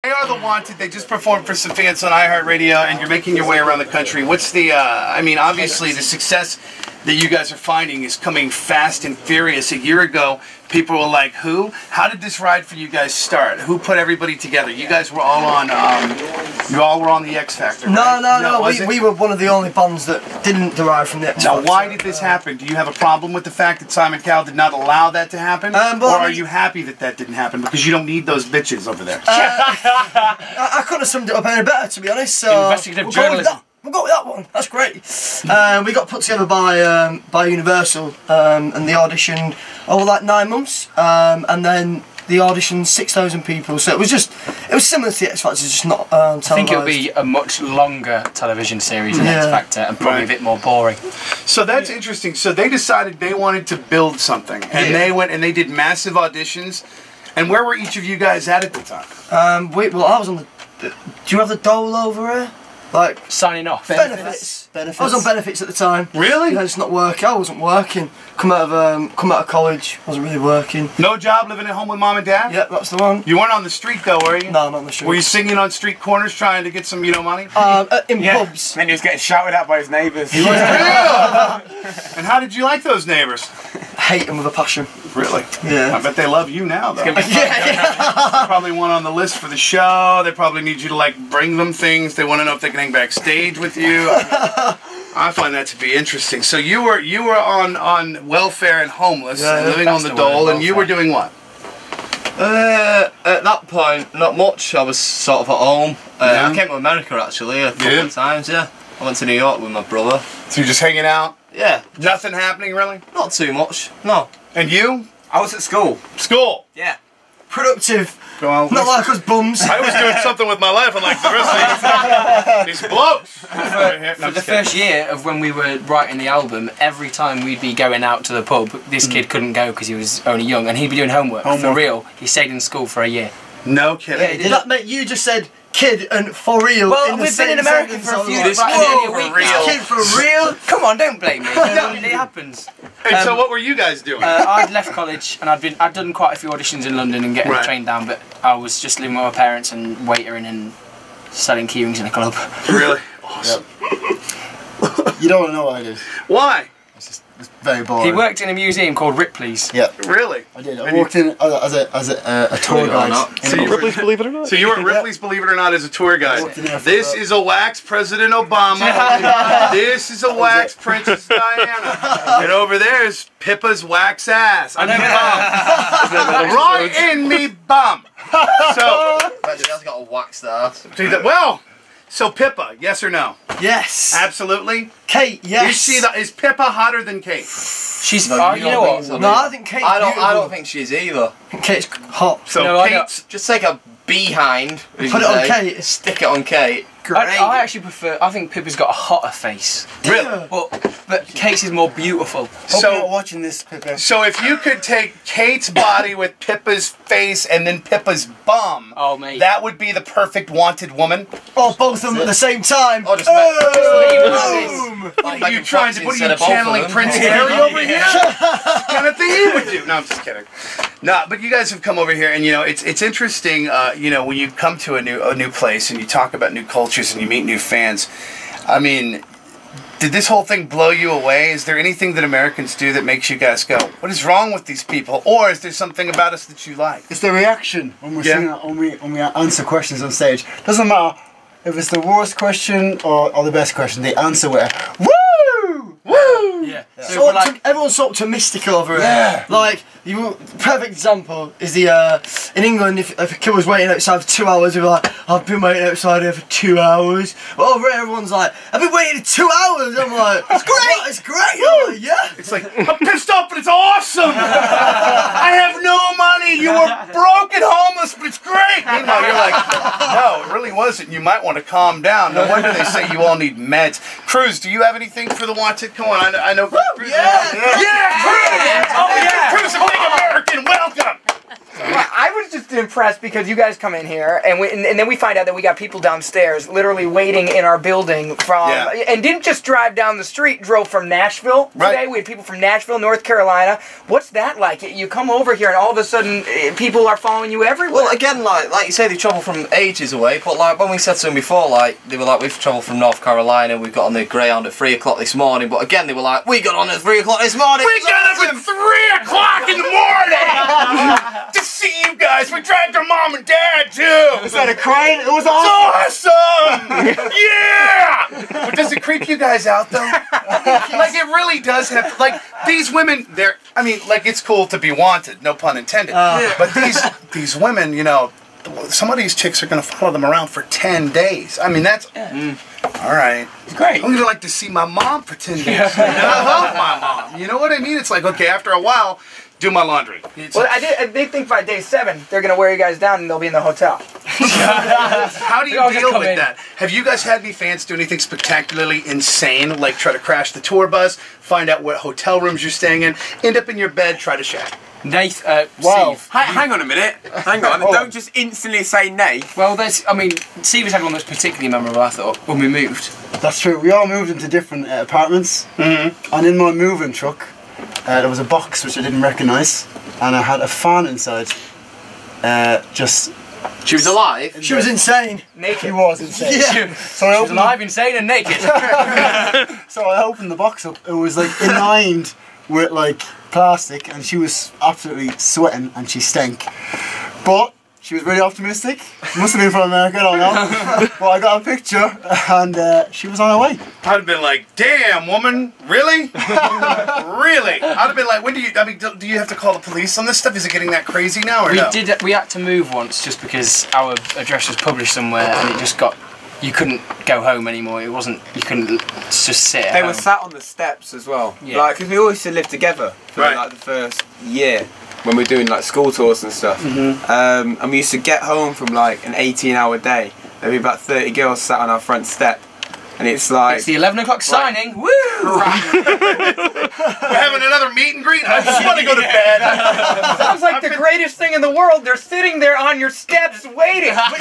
They are the Wanted. They just performed for some fans on iHeartRadio, and you're making your way around the country. What's the, I mean, obviously the success that you guys are finding is coming fast and furious. A year ago, people were like, who? How did this ride for you guys start? Who put everybody together? You guys were all on, you all were on the X Factor, right? No. We were one of the only bands that didn't derive from the X Factor. Now, why did this happen? Do you have a problem with the fact that Simon Cowell did not allow that to happen? Or are you happy that that didn't happen because you don't need those bitches over there? I couldn't have summed it up any better, to be honest. So investigative journalism. We'll go with that one. That's great. We got put together by Universal, and they auditioned over like 9 months, and then they auditioned 6,000 people. So it was similar to the X Factor, just not televised. I think it'll be a much longer television series than X Factor, and probably a bit more boring. So that's interesting. So they decided they wanted to build something, and they went and they did massive auditions. And where were each of you guys at the time? Well, I was on the. Do you have the dole over here? Like signing off. Benefits. I was on benefits at the time. Really? Yeah, it's not working. I wasn't working. Come out of college. Wasn't really working. No job, living at home with mom and dad? Yep, that's the one. You weren't on the street though, were you? No, not on the street. Were you singing on street corners trying to get some, money? In pubs. Then he was getting shouted at by his neighbours. And how did you like those neighbours? Hate them with a passion. Really? Yeah. I bet they love you now, though. Yeah. Probably one on the list for the show. They probably need you to like bring them things. They want to know if they can hang backstage with you. I find that to be interesting. So you were on welfare and homeless, and living on the dole, and you were doing what? At that point, not much. I was sort of at home. I came to America actually a couple of times. Yeah, I went to New York with my brother. So you're just hanging out? Yeah. Nothing happening really? Not too much. No. And you? I was at school. School? Yeah. Productive. Well, not like us bums. I was doing something with my life, unlike the rest of these blokes. For the first year of when we were writing the album, every time we'd be going out to the pub, this kid couldn't go because he was only young, and he'd be doing homework. For real. He stayed in school for a year. No kidding. Yeah, did that make you just said kid and for real? Well, we've been in America for a few This Kid for real? Come on, don't blame me. It happens. And so what were you guys doing? I'd left college and I'd done quite a few auditions in London and getting the train down, but I was just living with my parents and waitering and selling keyrings in a club. Really? Awesome. You don't want to know what I did. Why? It's very boring. He worked in a museum called Ripley's. Yeah. Really? I did. I worked in as a tour guide. So Ripley's Believe It or Not? So you were at Ripley's Believe It or Not as a tour guide. This is a wax President Obama. This is a wax Princess Diana. And over there is Pippa's wax ass. I mean, bum. Right in me bum. So. That's got a waxed ass. Well. So Pippa, yes or no? Yes. Absolutely. Kate, yes. Is Pippa hotter than Kate? She's. No, you know what? So. No, I think Kate's I don't think she's either. Kate's hot. So no, Kate's just take a behind. Put it on Kate. Stick it on Kate. I actually prefer. I think Pippa's got a hotter face. Really? But Kate's is more beautiful. Hope you're not watching this, Pippa. So if you could take Kate's body with Pippa's face and then Pippa's bum, mate, that would be the perfect wanted woman. Or both of them at the same time. Oh, just boom! What are you trying to? What are you channeling Prince Harry over here? Kind of thing he would do. No, I'm just kidding. No, but you guys have come over here, and it's interesting. When you come to a new place and you talk about new cultures and you meet new fans. I mean, did this whole thing blow you away? Is there anything that Americans do that makes you guys go, "What is wrong with these people?" Or is there something about us that you like? It's the reaction when we're singing, when we answer questions on stage. Doesn't matter if it's the worst question or the best question. The answer with a woo, woo. Yeah. So everyone's so optimistic over it. Yeah. Like, perfect example is in England, if a kid was waiting outside for 2 hours, they'd be like, I've been waiting outside here for 2 hours. But over here, everyone's like, I've been waiting 2 hours. I'm like, it's great, it's great. I'm like, yeah. It's like, I'm pissed off, but it's awesome. I have no money. You were broken, homeless, but it's great. Meanwhile, you're like, no, it really wasn't. You might want to calm down. No wonder they say you all need meds. Cruz, do you have anything for the wanted? Come on, I know. Cruz. Yeah. Cruz! Oh, yeah. Cruz, a big American, welcome. I would was just impressed because you guys come in here and then we find out that we got people downstairs literally waiting in our building from and didn't just drive down the street, drove from Nashville today. We had people from Nashville, North Carolina. What's that like? You come over here and all of a sudden people are following you everywhere. Well, again, like you say, they travel from ages away, but like when we said to them before, like they were like, we've travelled from North Carolina, we've got on the Greyhound at 3 o'clock this morning, but again they were like, we got on at 3 o'clock this morning. We got up at 3 o'clock in the morning to see you guys. We dragged our mom and dad too. Was that a crying? It was awesome. Yeah. But does it creep you guys out though? Like it really does have. Like these women, I mean, like it's cool to be wanted, no pun intended. But these women, you know, some of these chicks are gonna follow them around for 10 days. I mean, that's all right. It's great. I'm gonna like to see my mom for 10 days. I love my mom. You know what I mean? It's like, okay, after a while, do my laundry. Well, they think by day 7 they're gonna wear you guys down and they'll be in the hotel. How do you deal with that? Have you guys had any fans do anything spectacularly insane, like try to crash the tour bus, find out what hotel rooms you're staying in, end up in your bed, try to shag? Nath, wow. Steve. Hang on a minute. Hang on. Don't just instantly say Nath. Well, Steve has had one that's particularly memorable, I thought, when we moved. That's true. We all moved into different apartments. And in my moving truck, there was a box which I didn't recognise, and I had a fan inside. She was alive? She was insane. Naked. She was insane. Yeah. So She was alive, insane, and naked. So I opened the box up. It was like lined with like plastic, and she was absolutely sweating and she stank. But she was really optimistic. Must have been from America, I don't know. But I got a picture and she was on her way. I'd have been like, damn, woman, really? Really? I'd have been like, do you have to call the police on this stuff? Is it getting that crazy now or no? We had to move once just because our address was published somewhere and it just got, you couldn't go home anymore. You couldn't just sit at They home. were sat on the steps as well. Yeah. Like, because we always used to live together for like the first year when we were doing like school tours and stuff. And we used to get home from like an 18-hour day. There'd be about 30 girls sat on our front step. And it's like... It's the 11 o'clock signing. Woo! We're having another meet and greet. I just want to go to bed. Sounds like the greatest thing in the world. They're sitting there on your steps waiting. Every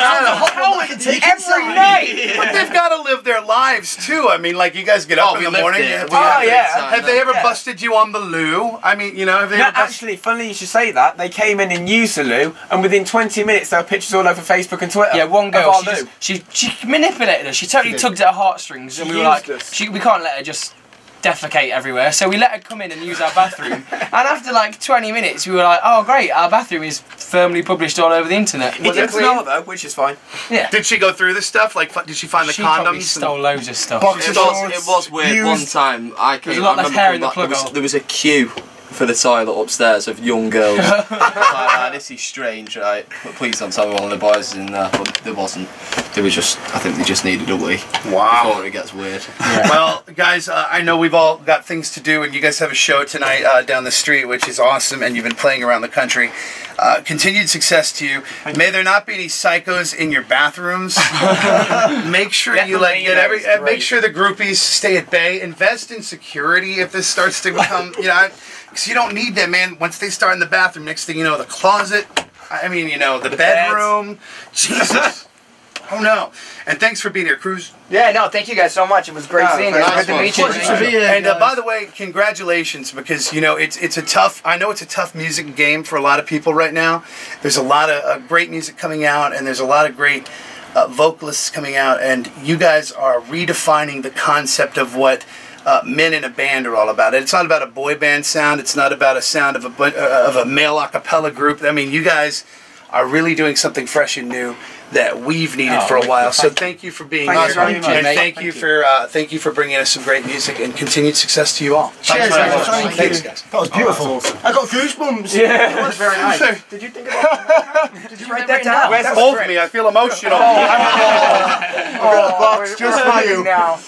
night. But they've got to live their lives too. I mean, like you guys get up in the morning. Have they ever busted you on the loo? I mean, you know, have they ever actually, funnily you should say that. They came in and used the loo, and within 20 minutes there were pictures all over Facebook and Twitter. Yeah, one girl, of our loo. she manipulated us. She totally tugged at her heartstrings, and we were like, we can't let her just defecate everywhere, so we let her come in and use our bathroom. And after like 20 minutes we were like, oh great, our bathroom is firmly published all over the internet. It didn't smell though, which is fine. Yeah. Did she go through the stuff? Like, did she find the she condoms? Probably stole loads of stuff. It was weird. One time I came, There's a lot less hair in the plug hole. There was a queue for the toilet upstairs of young girls. This is strange, right? But please don't tell me one of the boys is in there. But there wasn't. They were just, I think they just needed a wee. Wow. Before it gets weird. Yeah. Well, guys, I know we've all got things to do, and you guys have a show tonight down the street, which is awesome, and you've been playing around the country. Continued success to you. May there not be any psychos in your bathrooms. Make sure you make sure the groupies stay at bay. Invest in security if this starts to become, you know, because you don't need that, man. Once they start in the bathroom, next thing you know, the closet. I mean, you know, the bedroom. Jesus. Oh no! And thanks for being here, Cruz. Yeah, no, thank you guys so much. It was great seeing you. Good to meet you. And by the way, congratulations, because you know it's a tough. I know it's a tough music game for a lot of people right now. There's a lot of great music coming out, and there's a lot of great vocalists coming out, and you guys are redefining the concept of what men in a band are all about. It's not about a boy band sound. It's not about a sound of a male a cappella group. I mean, you guys are really doing something fresh and new that we've needed for a while. So thank you for being here, and thank you for bringing us some great music, and continued success to you all. Cheers, Thanks, guys. That was beautiful. Awesome. I got goosebumps. Yeah, that was very nice. Did you think about that? Did you write that down? Hold me. I feel emotional. I got a box just for you. Now.